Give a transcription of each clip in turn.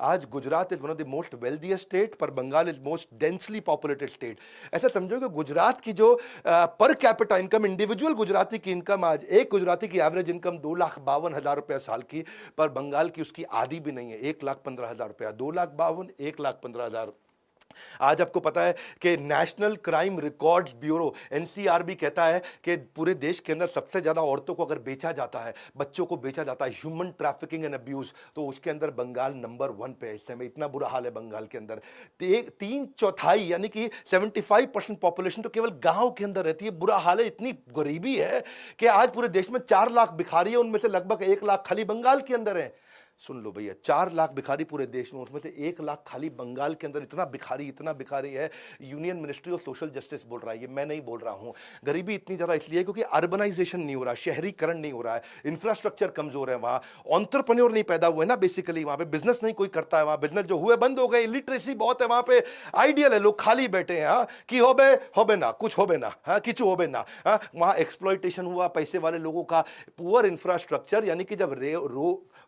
आज Gujarat is one of the most wealthiest state, पर Bengal is most densely populated state. ऐसा समझो कि गुजरात की जो per capita income, individual Gujarati की इनकम, आज एक गुजराती की एवरेज इनकम 2,52,000 रुपया साल की, पर बंगाल की उसकी आधी भी नहीं है, 1,15,000 रुपया। 2,52,000, 1,15,000। आज आपको पता है कि national crime records bureau NCRB कहता है कि पूरे देश के अंदर सबसे ज्यादा औरतों को अगर बेचा जाता है, बच्चों को बेचा जाता है, ह्यूमन ट्रैफिकिंग एंड अब्यूज, तो उसके अंदर बंगाल नंबर 1 पे है। इस समय इतना बुरा हाल है बंगाल के अंदर। 3/4 यानी कि 75% पॉपुलेशन तो केवल गांव के अंदर रहती है। बुरा हाल है, इतनी गरीबी है कि आज पूरे देश में 4 लाख भिखारी है, उनमें से लगभग 1 लाख खाली बंगाल के अंदर है। सुन लो भैया, 4 लाख भिखारी पूरे देश में, उसमें से 1 लाख खाली बंगाल के अंदर। इतना भिखारी है। Union ministry of social justice बोल रहा है, ये मैं नहीं बोल रहा हूं। गरीबी इतनी ज्यादा इसलिए क्योंकि अर्बनाइजेशन नहीं हो रहा, शहरीकरण नहीं हो रहा है, इंफ्रास्ट्रक्चर कमजोर है, वहां एंटरप्रेन्योर नहीं पैदा हुए ना, बेसिकली वहां पे बिजनेस नहीं कोई करता है, वहां बिजनेस जो हुए बंद हो गए, इलिटरेसी बहुत है वहां पे, आइडियल है, लोग खाली बैठे हैं। हाँ कि होबे ना कुछ होबे ना, हाँ किचु होबे ना। हाँ वहां एक्सप्लॉइटेशन हुआ पैसे वाले लोगों का, पुअर इंफ्रास्ट्रक्चर, यानी कि जब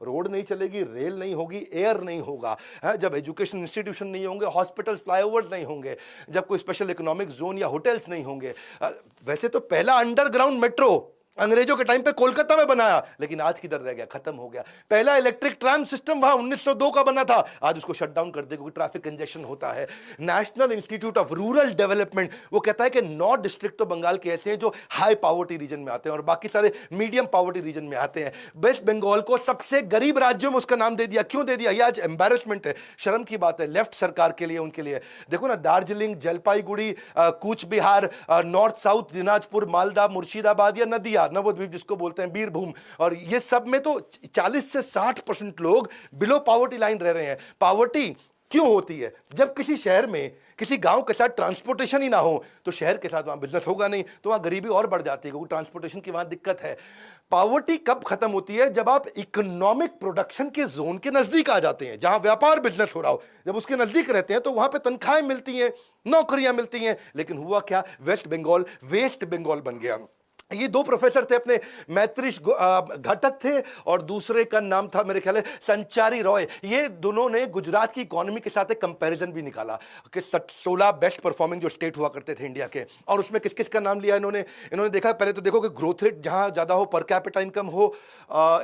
रोड नहीं चलेगी, रेल नहीं होगी, एयर नहीं होगा, जब एजुकेशन इंस्टीट्यूशन नहीं होंगे, हॉस्पिटल फ्लाईओवर्स नहीं होंगे, जब कोई स्पेशल इकोनॉमिक जोन या होटल्स नहीं होंगे। वैसे तो पहला अंडरग्राउंड मेट्रो अंग्रेजों के टाइम पे कोलकाता में बनाया, लेकिन आज किधर रह गया, खत्म हो गया। पहला इलेक्ट्रिक ट्राम सिस्टम वहां 1902 का बना था, आज उसको शट डाउन कर दे क्योंकि ट्रैफिक कंजेशन होता है। National institute of rural development वो कहता है कि 9 डिस्ट्रिक्ट तो बंगाल के ऐसे हैं जो हाई पावर्टी रीजन में आते हैं और बाकी सारे मीडियम पावर्टी रीजन में आते हैं। वेस्ट बंगाल को सबसे गरीब राज्यों में उसका नाम दे दिया। क्यों दे दिया? ये आज एम्बैरेसमेंट है, शर्म की बात है लेफ्ट सरकार के लिए, उनके लिए। देखो ना, दार्जिलिंग, जलपाईगुड़ी, कूच बिहार, नॉर्थ साउथ दिनाजपुर, मालदा, मुर्शिदाबाद या नदिया, नवद्वीप जिसको बोलते हैं, बीरभूम, और ये सब में तो 40 से 60% लोग बिलो पावर्टी लाइन रह रहे हैं। पावर्टी क्यों होती है? जब किसी शहर में किसी गांव के साथ ट्रांसपोर्टेशन ही ना हो तो शहर के साथ वहां बिजनेस होगा नहीं, तो वहां गरीबी और बढ़ जाती है क्योंकि ट्रांसपोर्टेशन की वहां दिक्कत है। पावर्टी कब खत्म होती है? जब आप इकोनॉमिक प्रोडक्शन के जोन के नजदीक आ जाते हैं, जहां व्यापार बिजनेस हो रहा हो, जब उसके नजदीक रहते हैं तो वहां पे तनख्वाहें मिलती हैं, नौकरियां मिलती हैं। लेकिन हुआ क्या? वेस्ट बंगाल वेस्ट बंगाल बन गया। ये 2 प्रोफेसर थे अपने, मैत्रिश घटक थे और दूसरे का नाम था मेरे ख्याल है संचारी रॉय। ये दोनों ने गुजरात की इकोनॉमी के साथ एक कंपैरिजन भी निकाला कि 16 बेस्ट परफॉर्मिंग जो स्टेट हुआ करते थे इंडिया के, और उसमें किस किस का नाम लिया इन्होंने देखा। पहले तो देखो कि ग्रोथ रेट जहां ज्यादा हो, पर कैपिटा इनकम हो,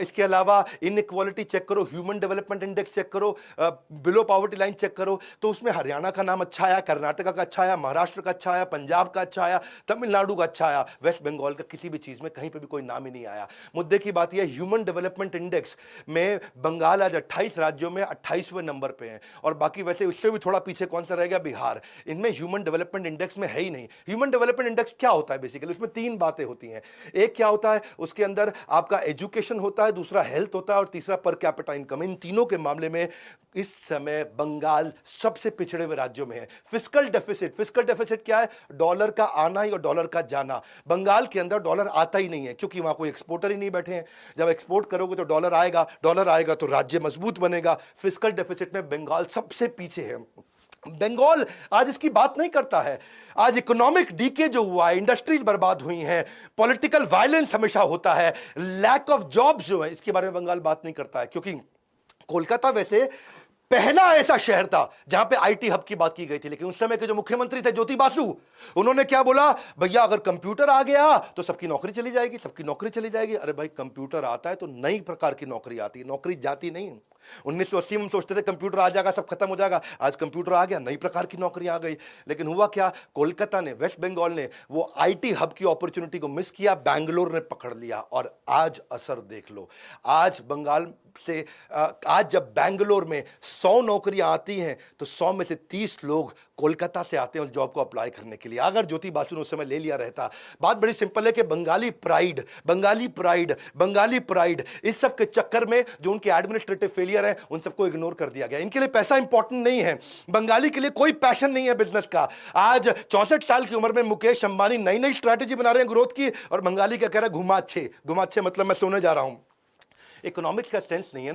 इसके अलावा इनइक्वालिटी चेक करो, ह्यूमन डेवलपमेंट इंडेक्स चेक करो, बिलो पॉवर्टी लाइन चेक करो, तो उसमें हरियाणा का नाम अच्छा आया, कर्नाटका का अच्छा आया, महाराष्ट्र का अच्छा आया, पंजाब का अच्छा आया, तमिलनाडु का अच्छा आया। वेस्ट बंगाल का किसी भी चीज में कहीं पे भी कोई नाम ही नहीं आया। मुद्दे की बात यह, ह्यूमन डेवलपमेंट इंडेक्स में बंगाल आज 28 राज्यों में 28वें नंबर पे है, और बाकी वैसे उससे भी थोड़ा पीछे कौन सा रह गया? बिहार। इनमें ह्यूमन डेवलपमेंट इंडेक्स में है ही नहीं। ह्यूमन डेवलपमेंट इंडेक्स क्या होता है? बेसिकली उसमें 3 बातें होती हैं। एक क्या होता है? उसके अंदर आपका एजुकेशन होता है, दूसरा हेल्थ होता है, और तीसरा पर कैपिटा इनकम। इन तीनों के मामले में इस समय बंगाल सबसे पिछड़े हुए राज्यों में है। फिस्कल डेफिसिट क्या है? डॉलर का आना ही और डॉलर का जाना। बंगाल के अंदर डॉलर आता ही नहीं है क्योंकि वहां कोई एक्सपोर्टर ही नहीं बैठे हैं। जब एक्सपोर्ट करोगे तो डॉलर आएगा तो राज्य मजबूत बनेगा। फिस्कल डेफिसिट में बंगाल सबसे पीछे है। बंगाल आज इसकी बात नहीं करता है। आज इकोनॉमिक डीके जो हुआ है, इंडस्ट्रीज बर्बाद हुई हैं, पॉलिटिकल वायलेंस हमेशा होता है, लैक ऑफ जॉब्स जो है, इसके बारे में बंगाल बात नहीं करता है। क्योंकि कोलकाता वैसे पहला ऐसा शहर था जहां पे आईटी हब की बात की गई थी, लेकिन उस समय के जो मुख्यमंत्री थे ज्योति बासु, उन्होंने क्या बोला? भैया अगर कंप्यूटर आ गया तो सबकी नौकरी चली जाएगी। अरे भाई, कंप्यूटर आता है तो नई प्रकार की नौकरी आती है, नौकरी जाती नहीं। 1980 में सोचते थे कंप्यूटर आ जाएगा सब खत्म हो जाएगा, आज कंप्यूटर आ गया, नई प्रकार की नौकरी आ गई। लेकिन हुआ क्या? कोलकाता ने, वेस्ट बंगाल ने वो आईटी हब की अपॉर्चुनिटी को मिस किया, बैंगलोर ने पकड़ लिया, और आज असर देख लो। आज बंगाल से आज जब बैंगलोर में 100 नौकरियां आती हैं तो 100 में से 30 लोग कोलकाता से आते हैं उस जॉब को अप्लाई करने के लिए। अगर ज्योति बासु ने उस समय ले लिया रहता, बात बड़ी सिंपल है कि बंगाली प्राइड इस सब के चक्कर में जो उनके एडमिनिस्ट्रेटिव फेलियर है उन सबको इग्नोर कर दिया गया। इनके लिए पैसा इंपॉर्टेंट नहीं है, बंगाली के लिए कोई पैशन नहीं है बिजनेस का। आज 64 साल की उम्र में मुकेश अंबानी नई नई स्ट्रैटेजी बना रहे हैं ग्रोथ की, और बंगाली क्या कह रहा है? घुमा अच्छे मतलब मैं सोने जा रहा हूं। इकोनॉमिक्स का सेंस नहीं है ना।